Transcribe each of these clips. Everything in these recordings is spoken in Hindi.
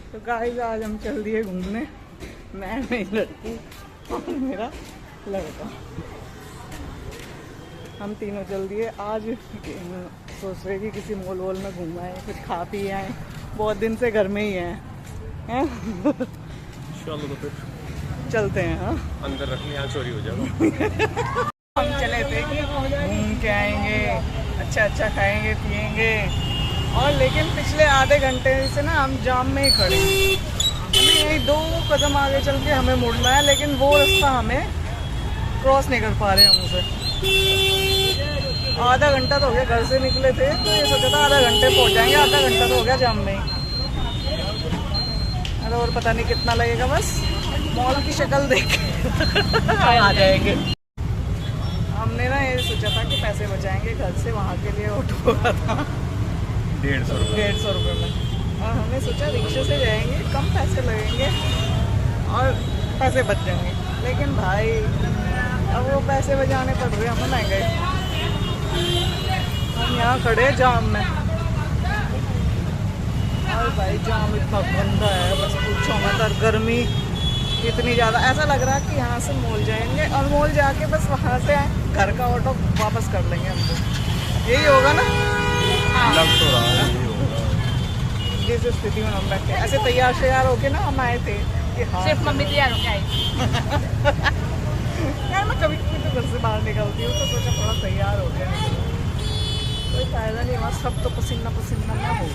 तो गाइस आज हम चल दिए घूमने, मैं मेरी लड़की और मेरा लड़का, हम तीनों चल दिए। आज सोच रहे कि किसी मॉल वॉल में घूम आए, कुछ खा पी आए, बहुत दिन से घर में ही हैं। चलो तो फिर चलते हैं। हाँ अंदर रखने यहाँ चोरी हो जाएगा। हम चले थे कि घूम के आएंगे, अच्छा खाएंगे पिएंगे, और लेकिन पिछले आधे घंटे से ना हम जाम में ही खड़े। हमें यही 2 कदम आगे चल के हमें मुड़ना है, लेकिन वो रास्ता हमें क्रॉस नहीं कर पा रहे हम उसे। आधा घंटा तो हो गया, घर से निकले थे तो ये सोचा था आधा घंटे पहुंच जाएंगे, आधा घंटा तो हो गया जाम में ही। अरे और पता नहीं कितना लगेगा, बस मॉल की शक्ल देख आ जाएंगे। हमने ना ये सोचा था कि पैसे बचाएंगे घर से, वहाँ के लिए ऑटो हुआ था 150 रुपये में, और हमने सोचा रिक्शे से जाएंगे, कम पैसे लगेंगे और पैसे बच जाएंगे। लेकिन भाई अब वो पैसे बचाने पड़ रहे हमें महंगे। हम यहाँ खड़े जाम में, और भाई जाम इतना गंदा है, बस पूछो मत। और गर्मी इतनी ज़्यादा, ऐसा लग रहा है कि यहाँ से मॉल जाएंगे और मॉल जाके बस वहाँ से घर का ऑटो वापस कर लेंगे हम तो। यही होगा ना? लग तो रहा है जिस स्थिति में हम बैठे, ऐसे तैयार श्यार होके ना हम आए थे कि हाँ सिर्फ मम्मी तैयार हो गई। यार मैं कभी कभी तो घर से बाहर निकलती हूँ, तो सोचा थोड़ा तैयार हो गया, कोई फायदा नहीं हुआ, सब तो पसीना पसीना ना हो।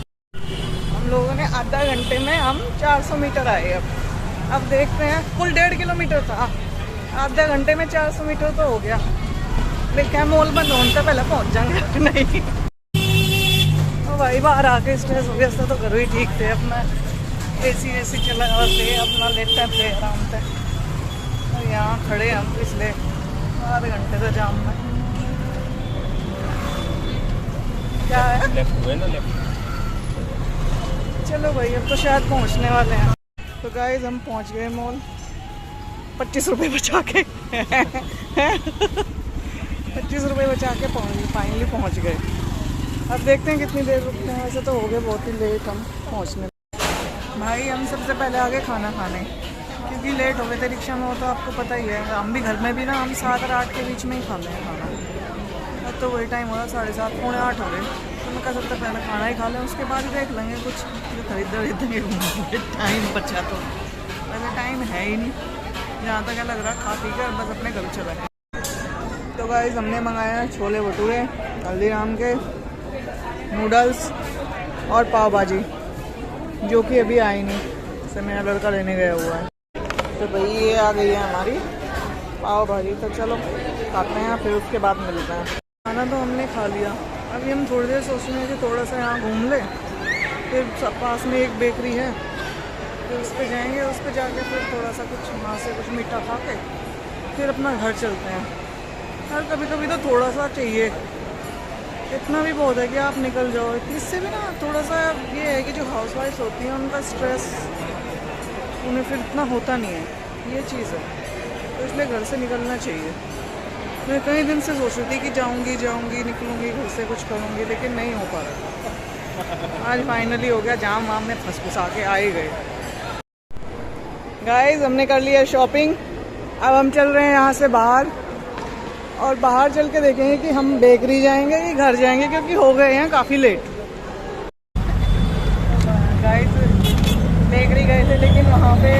हम लोगों ने आधा घंटे में हम 400 मीटर आए। अब देखते हैं, कुल 1.5 किलोमीटर था, आधा घंटे में 400 मीटर तो हो गया। लेकिन मॉल बंद होने से पहले पहुँच जाएंगे नहीं तो भाई बाहर आके स्ट्रेस हो गया था, तो घर ही ठीक थे, अपना एसी चला थे, अपना लेटे थे आराम से। और यहाँ खड़े हम पिछले आधे घंटे से जाम में। क्या है? लेफ्ट हुए ना लेफ्ट। चलो भाई अब तो शायद पहुँचने वाले हैं। तो गाइस हम पहुँच गए मॉल, 25 रुपये बचा के 25 रुपये बचा के फाइनली पहुँच गए। अब देखते हैं कितनी देर रुकते हैं, वैसे तो हो गए बहुत ही लेट हम पहुँचने। भाई हम सबसे पहले आगे खाना खाने, क्योंकि लेट हो गए थे रिक्शा में, हो तो आपको पता ही है। हम भी घर में भी ना हम 7 और 8 के बीच में ही खाते हैं खाना। अब तो वही टाइम हो रहा, 7:30 पौने 8 हो गए, तो मैं कह सकता पहले खाना ही खा लें, उसके बाद ही देख लेंगे कुछ जो खरीदेंगे घूमेंगे। टाइम बचा तो वैसे टाइम है ही नहीं, जहाँ तक लग रहा खा पी कर बस अपने घर चला गए। तो गाइस हमने मंगाया छोले भटूरे, हल्दीराम के नूडल्स और पाव भाजी, जो कि अभी आई नहीं, इससे मेरा लड़का लेने गया हुआ है। तो भाई ये आ गई है हमारी पाव भाजी, तो चलो खाते हैं, फिर उसके बाद मिलते हैं। खाना तो हमने खा लिया, अभी हम थोड़ी देर सोच रहे हैं कि थोड़ा सा यहाँ घूम ले, फिर पास में एक बेकरी है, फिर उस पर जाएंगे, उस पर जाके फिर थोड़ा सा कुछ वहाँ से कुछ मीठा खा के फिर अपना घर चलते हैं। और कभी कभी तो थोड़ा सा चाहिए, इतना भी बहुत है कि आप निकल जाओ। इससे भी ना थोड़ा सा ये है कि जो हाउसवाइफ होती हैं उनका स्ट्रेस उन्हें फिर इतना होता नहीं है, ये चीज़ है, तो इसलिए घर से निकलना चाहिए। मैं कई दिन से सोच रही थी कि जाऊंगी निकलूंगी घर से, कुछ करूंगी, लेकिन नहीं हो पा रहा। आज फाइनली हो गया, जाम वाम में फंसा के आ ही गए। गाइस हमने कर लिया शॉपिंग, अब हम चल रहे हैं यहाँ से बाहर, और बाहर चल के देखेंगे कि हम बेकरी जाएंगे कि घर जाएंगे, क्योंकि हो गए हैं काफ़ी लेट। गाइस बेकरी गए थे, लेकिन वहाँ पे